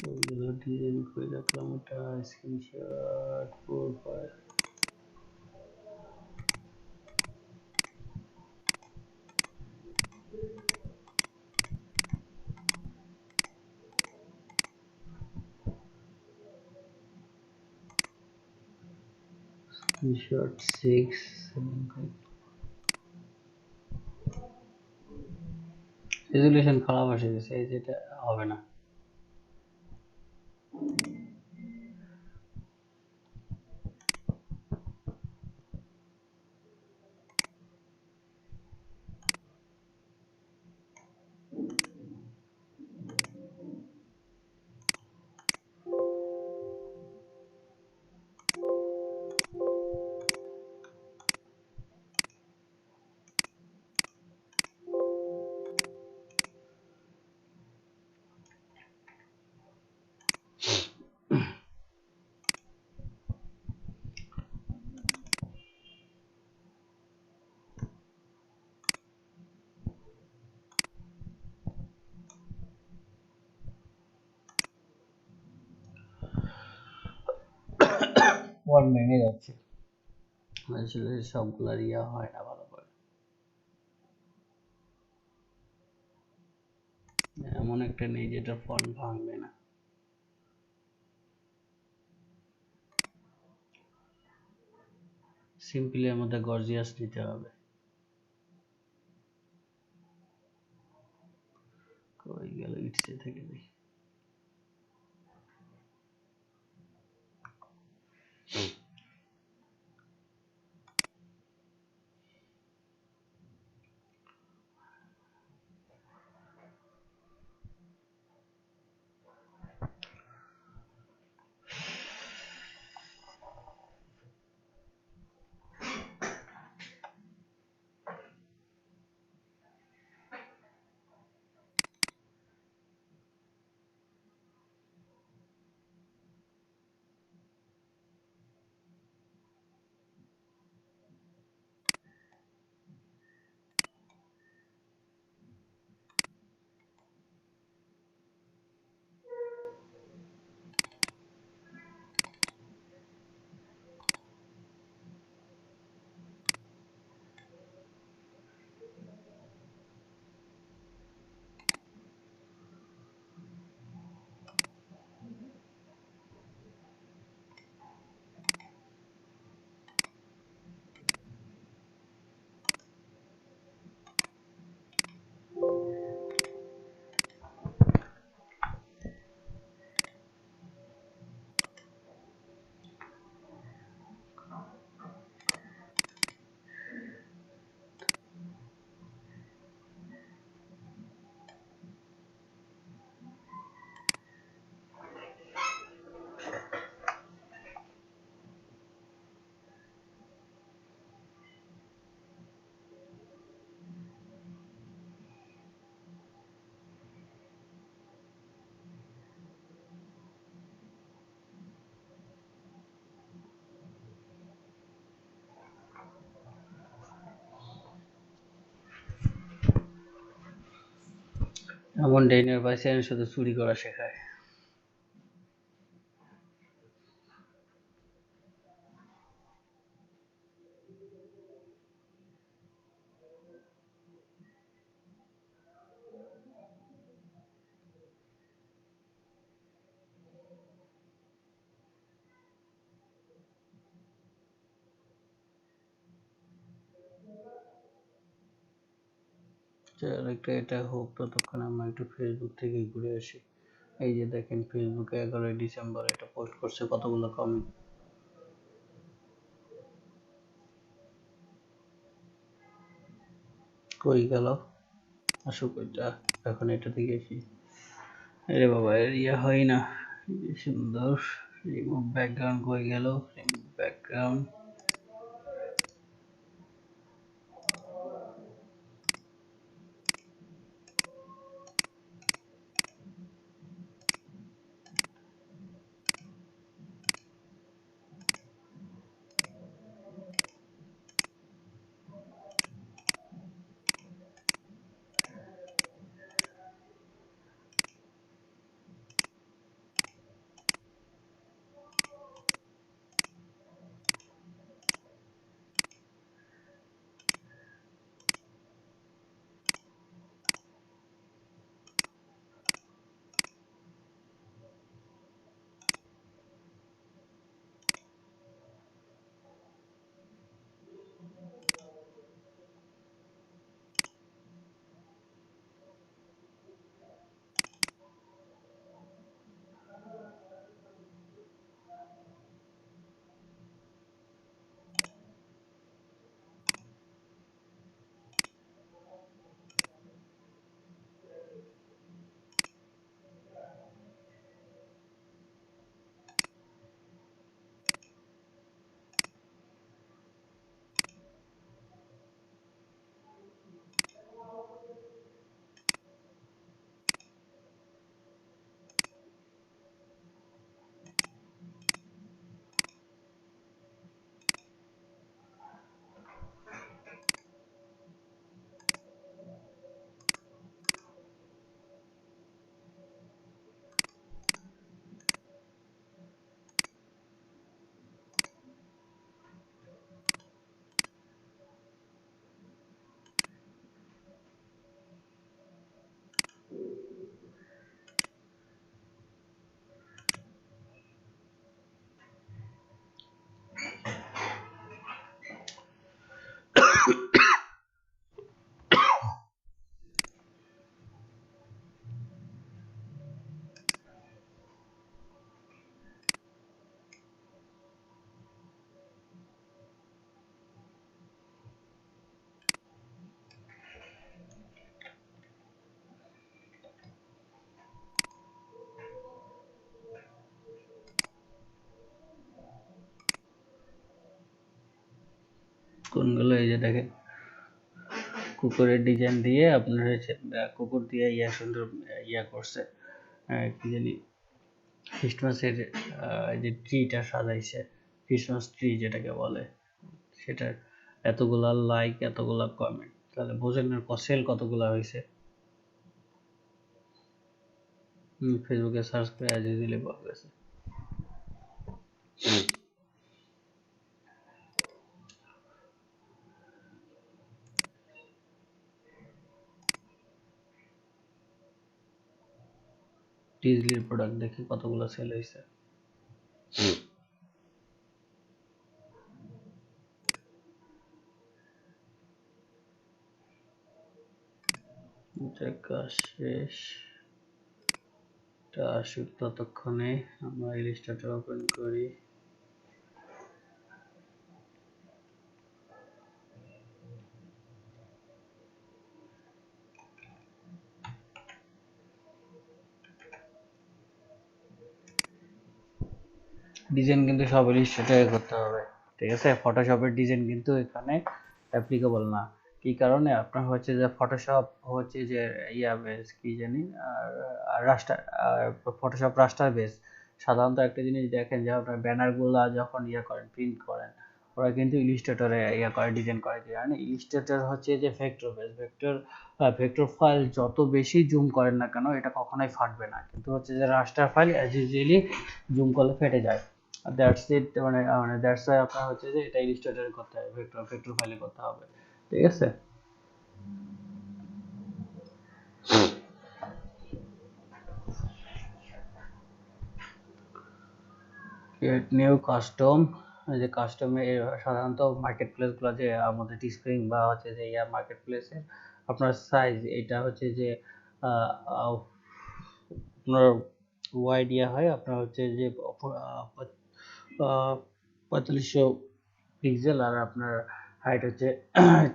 ওইগুলো ডিজাইন করে রাখলাম, ওটা স্ক্রিনশট প্রোফাইল। স্ক্রিনশট 6 রেজুলেশন খারাপ আসে গেছে, এই যেটা হবে না। ওয়ান ভেঙে যাচ্ছে, আসলে সবগুলার হয় না ভালো করে। এমন একটা নেই যেটা ফন্ট ভাঙবে না। সিম্পলি এর মধ্যে গর্জিয়াস দিতে হবে। কই গেল ইটসে থেকে দেখি। এমন ডেনের পাইছেন শুধু চুরি করা শেখায়। একটা এটা হোক, ততক্ষণ আমরা একটু ফেসবুক থেকে ঘুরে আসি। এই যে দেখেন ফেসবুকে 11ই ডিসেম্বর এটা পোস্ট করছে, কতগুলো কমেন্ট। কই গেল আসুক ওইটা, এখন এটা থেকে আসি। আরে বাবা এর ইয়ে হয় না, কি সুন্দর। রিমুভ ব্যাকগ্রাউন্ড কই গেল, রিমুভ ব্যাকগ্রাউন্ড। কোনগুলো? এই যে দেখেন কুকুরের ডিজাইন দিয়ে আপনার হচ্ছে কুকুর দিয়ে ইয়া সুন্দর ইয়া করছে, কি জানি ক্রিসমাসের যে ট্রিটা সাজাইছে, ক্রিসমাস ট্রি যেটাকে বলে, সেটার এতগুলা লাইক এতগুলা কমেন্ট, তাহলে বোঝেন না সেল কতগুলা হয়েছে। ফেসবুকে সার্চ করে আজ দিলে পাওয়া গেছে। ডিজলির প্রোডাক্ট দেখি কতগুলো সেল হয়েছে। কাজ শেষ, এটা আসুক ততক্ষণে আমরা ইলিস্ট্রেটর ওপেন করি। ডিজাইন কিন্তু সব ইলিস্ট্রেটরে করতে হবে, ঠিক আছে? ফটোশপের ডিজাইন কিন্তু এখানে অ্যাপ্লিকেবল না। কি কারণে? আপনার হচ্ছে যে ফটোশপ হচ্ছে যে ইয়া বেস, কি জানি, আর রাস্টার, ফটোশপ রাস্টার বেস। সাধারণত একটা জিনিস দেখেন যে আপনার ব্যানারগুলো যখন ইয়া করেন, প্রিন্ট করেন, ওরা কিন্তু ইলিস্ট্রেটরে ইয়া করে ডিজাইন করে কি জানেন ইলিস্ট্রেটর হচ্ছে যে ভেক্টর বেস ভেক্টর ফাইল যত বেশি জুম করেন না কেন এটা কখনোই ফাটবে না কিন্তু হচ্ছে যে রাস্টার ফাইল অ্যাজ ইউজুয়ালি জুম করলে ফেটে যায় দ্যাটস ইট মানে দ্যাটস ওয়াই আপনার হচ্ছে যে এটা ইলিস্ট্রেটরে করতে হবে ভেক্টর ফাইলে করতে হবে ঠিক আছে ক্রিয়েট নিউ কাস্টম যে কাস্টমে সাধারণত মার্কেট প্লেসগুলো যে আমাদের টিস্প্রিং বা হচ্ছে যে ইয়ার মার্কেট প্লেসের আপনার সাইজ এটা হচ্ছে যে আপনার ওয়াইড ইয়া হয় আপনার হচ্ছে যে 4500 পিক্সেল আর আপনার হাইট হচ্ছে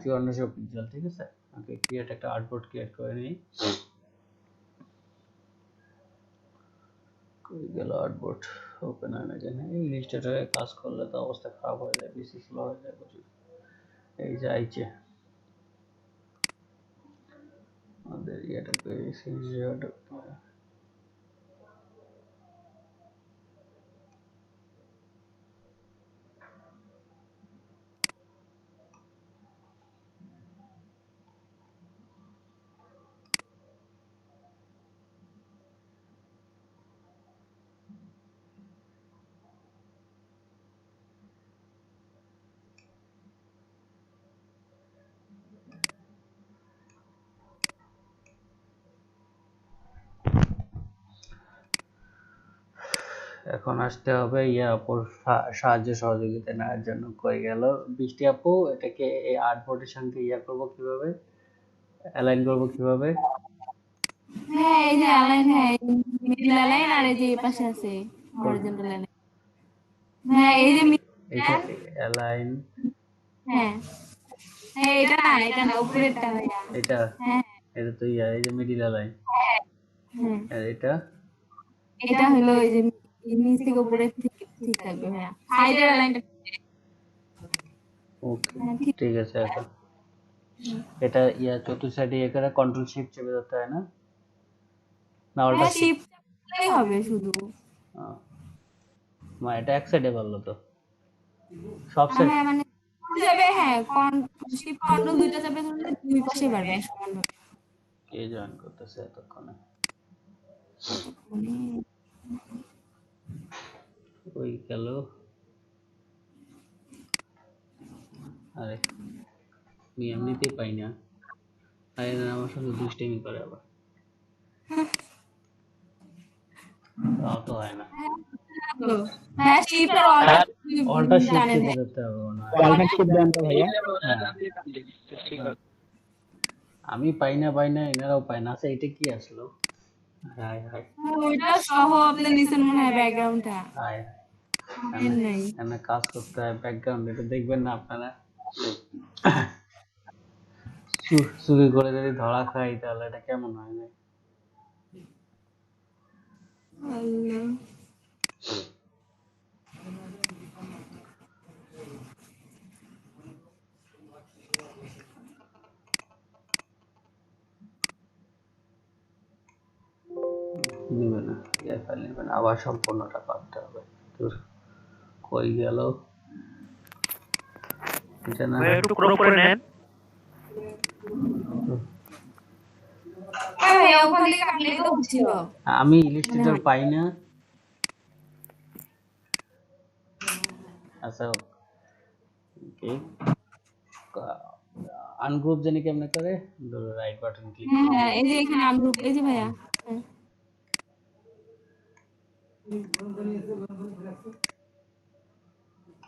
5400 পিক্সেল ঠিক আছে ওকে ক্রিয়েট একটা আর্টবোর্ড ক্রিয়েট করে নিই কই গেল আর্টবোর্ড ওপেন হয় না কেন এই ইলিস্ট্রেটরে কাজ করলে তো অবস্থা খারাপ হয়ে যায় বেশি স্লো হয়ে যায় প্রচুর এই যে আইছে আমাদের ইয়াটাকে সিজিআরটা এখন আসতে হবে ইয়া আপুর সাহায্য সহযোগিতা নেওয়ার জন্য কই গেল বৃষ্টি আপু এটাকে এই আর্টবোর্ডের সঙ্গে ইয়া করব কিভাবে অ্যালাইন করব কিভাবে হ্যাঁ এই যে অ্যালাইন হ্যাঁ মিডল অ্যালাইন আর এই যে এই পাশে আছে হরিজন্টাল অ্যালাইন হ্যাঁ এই যে এটা অ্যালাইন হ্যাঁ হ্যাঁ এটা না উপরেরটা ভাইয়া এটা হ্যাঁ এটা তো ইয়া এই যে মিডিল অ্যালাইন হ্যাঁ আর এটা এটা হলো এই যে নিচ থেকে উপরে ঠিক থাকবে ভাইয়া সাইডের অ্যালাইনটা ওকে ঠিক আছে এখন এটা ইয়া চতুর্থ সাইডে ইয়ে করে কন্ট্রোল শিফট চেপে ধরতে হয় না না ওটা হ্যাঁ শিফট চাপলেই হবে শুধু মা এটা এক সাইডে পারলো তো সব সাইড হ্যাঁ মানে যাবে হ্যাঁ শিফট কন্ট্রোল দুইটা চাপে ধরলে দুই পাশে বাড়বে সমানভাবে কে জয়েন করতেছে এতক্ষণে ওই গেল আরে আমি এমনিতেই পাই না আরে না আমার সঙ্গে দুষ্টামি করে আবার তাও তো হয় না হ্যাঁ শিফট আর অলটা শিফট চেপে ধরতে হবে মনে হয় অল্টার শিফট দেন তো ভাইয়া আমি পাই না এনারাও পায় না আচ্ছা এটা কি আসলো হাই হাই ওইটা সহ আপনি নিছেন মনে হয় ব্যাকগ্রাউন্ডটা হাই নাই এখানে কাজ করতে হয় ব্যাকগ্রাউন্ড এটা দেখবেন না আপনারা চুরি করে যদি ধরা খাই তাহলে এটা কেমন হয় না আল্লাহ নিবে না ইয়ে ফাইল নিবে না আবার সম্পূর্ণটা করতে হবে তোর কই গেল এটা না একটু ক্রপ করে নেন ভাইয়া ওখান থেকে কাটলে তো ছিল আমি ইলিস্ট্রেটর পাই না আচ্ছা ওকে আনগ্রুপ জানি কেমনে করে রাইট বাটন ক্লিক হ্যাঁ হ্যাঁ এই যে এখানে আনগ্রুপ এই যে ভাইয়া হ্যাঁ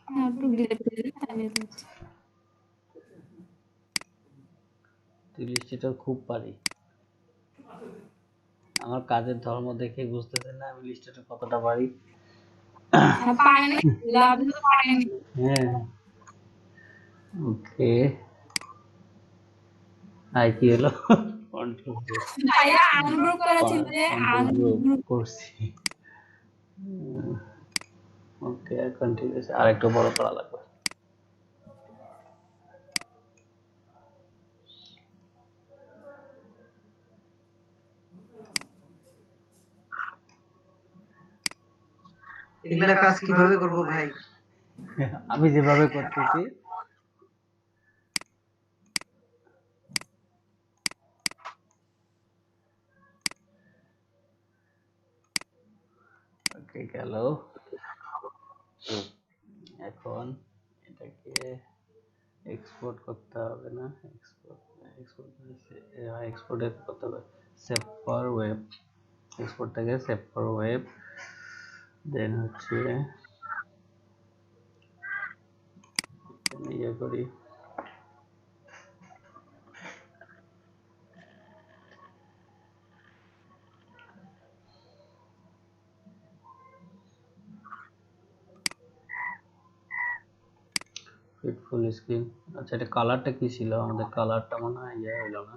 হ্যাঁ একটু ডিলিট করে দিন তাহলে হচ্ছে ইলিস্ট্রেটর খুব পারি আমার কাজের ধর্ম দেখে বুঝতেছেন না আমি ইলিস্ট্রেটর কতটা পারি পারেনি লাভ তো পারেনি হ্যাঁ ওকে আই কি হলো কন্ট্রোল ভাইয়া আনগ্রুপ করা ছিল যে আনগ্রুপ করছি ওকে এখন ঠিক আছে আরেকটু বড় করা লাগবে এগুলা কাজ কিভাবে করবো ভাই আমি যেভাবে করতেছি ওকে গেল। এখন এটাকে এক্সপোর্ট করতে হবে না, এক্সপোর্ট করতে হবে সেভ ফর ওয়েব, এক্সপোর্টটাকে সেভ ফর ওয়েব, দেন হচ্ছে ইয়ে করি ফিট ফুল স্ক্রিন। আচ্ছা এটা কালারটা কি ছিল, আমাদের কালারটা মনে হয় ইয়ে হইল না।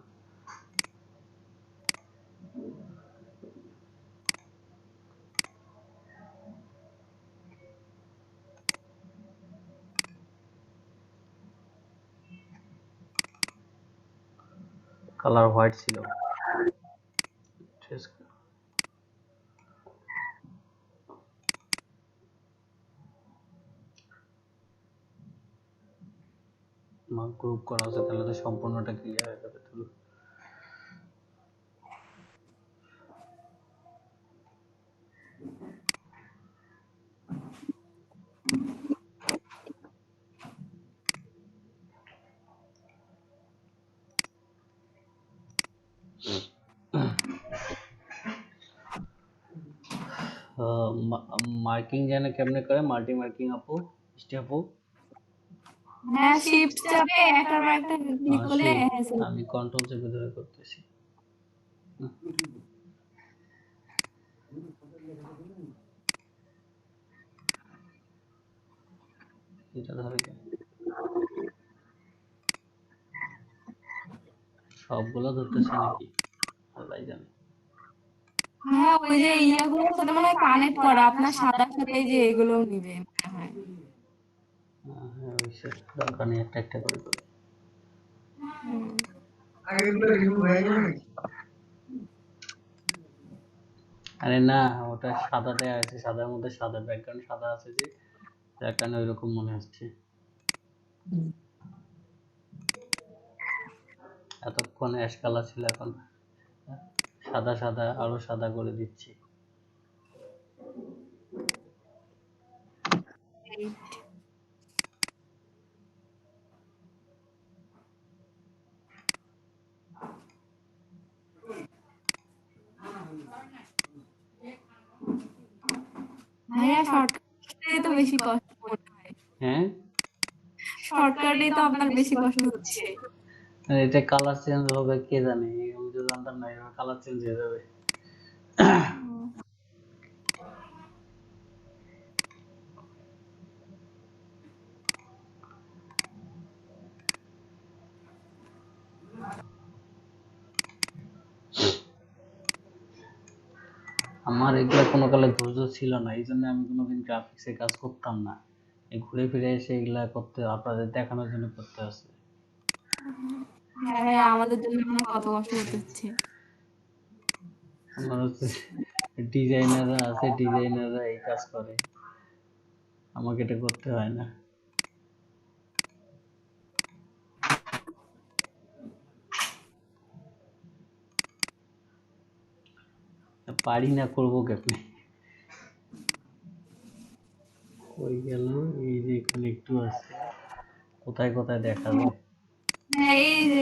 কালার হোয়াইট ছিল। গ্রুপ করা আছে তাহলে তো সম্পূর্ণটা ক্লিয়ার হয়ে যাবে। মার্কিং জানে কেমনে করে, মাল্টি মার্কিং আপু, মিষ্টি আপু? হ্যাঁ শিফট চাপে একটার পর একটা ক্লিক করলে আমি কন্ট্রোল চেপে ধরে করতেছি। এটা ধরে কেন সবগুলো ধরতেছে নাকি আল্লাহ জানে। হ্যাঁ ওই যে ইয়াগুলোর সাথে মনে হয় কানেক্ট করা, আপনার সাদার সাথে এই যে এগুলোও নিবে মনে হয়। হ্যাঁ অবশ্যই দরকার নেই, একটা একটা করে করি। আগেগুলো রিমুভ হয়ে গেল নাকি? আরে না ওটা সাদাতে আছে, সাদার মধ্যে সাদা ব্যাকগ্রাউন্ড সাদা আছে যে যার কারণে ওইরকম মনে হচ্ছে। এতক্ষণ অ্যাশ কালার ছিল, এখন সাদা সাদা আরো সাদা করে দিচ্ছি। ভাইয়া শর্টকাটে তো বেশি কষ্ট করতে হয়, হ্যাঁ শর্টকাটে তো আপনার বেশি কষ্ট হচ্ছে। এটা কালার চেঞ্জ হবে কে জানে, আমি তো জানতাম না এভাবে কালার চেঞ্জ হয়ে যাবে। আমার এগুলো কোনো কালে ধৈর্য ছিল না, এই জন্য আমি কোনোদিন গ্রাফিক্সে কাজ করতাম না। এই ঘুরে ফিরে এসে এগুলা করতে আপনাদের দেখানোর জন্য করতে আসছে। হ্যাঁ ভাইয়া আমাদের জন্য মনে হয় কত কষ্ট করতে হচ্ছে। আমার হচ্ছে ডিজাইনাররা আছে, ডিজাইনাররা এই কাজ করে, আমাকে এটা করতে হয় না। পারি না, করবো কেমনে? কই গেল? এই যে এখানে একটু আছে, কোথায় কোথায় দেখা যায়? হ্যাঁ এই যে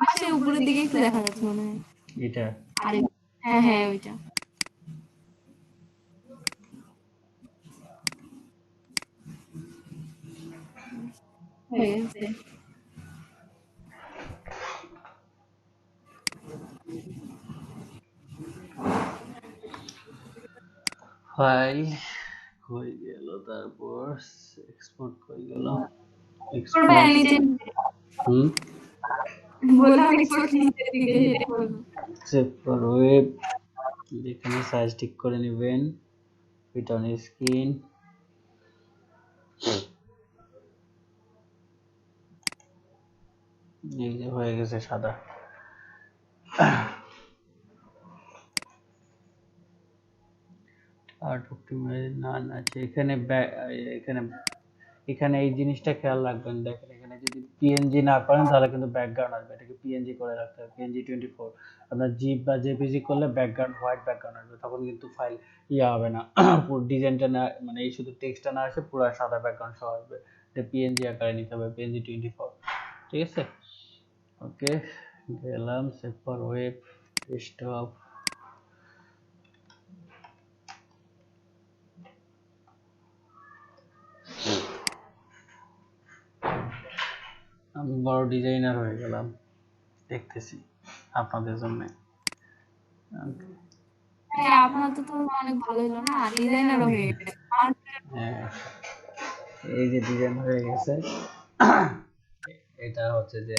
পাশে উপরের দিকে একটু দেখা যাচ্ছে মনে হয়। এটা আরে হ্যাঁ হ্যাঁ ওইটা হয়ে গেছে। ফাইল কই গেল, তারপর এক্সপোর্ট কই গেল, ভাইয়া এক্সপোর্ট নিচে বললাম এক্সপোর্ট নিচের দিকে সেটা বলবো। সেভ ফর ওয়েব, এখানে সাইজ ঠিক করে নেবেন, ফিট অন স্ক্রিন, এই যে হয়ে গেছে সাদা। আর না না এখানে এখানে এখানে এই জিনিসটা খেয়াল রাখবেন। দেখেন এখানে যদি পিএনজি না করেন তাহলে কিন্তু ব্যাকগ্রাউন্ড আসবে, এটাকে পিএনজি করে রাখতে হবে, পিএনজি 24। আপনার জিপ বা জেপিজি করলে ব্যাকগ্রাউন্ড হোয়াইট ব্যাকগ্রাউন্ড আসবে, তখন কিন্তু ফাইল ইয়ে হবে না, পুরো ডিজাইনটা না, মানে এই শুধু টেক্সটটা না আসে, পুরো সাদা ব্যাকগ্রাউন্ড সহ আসবে। এটা পিএনজি আকারে নিতে হবে, পিএনজি 24। ঠিক আছে, ওকে, গেলাম সেভ ফর ওয়েব ডেস্কটপ। আমি বড় ডিজাইনার হয়ে গেলাম, দেখতেছি আপনাদের জন্য। হ্যাঁ, আপনার তো অনেক ভালো হলো না, ডিজাইনার হয়ে গেছে। হ্যাঁ, এই যে ডিজাইন হয়ে গেছে, এটা হচ্ছে যে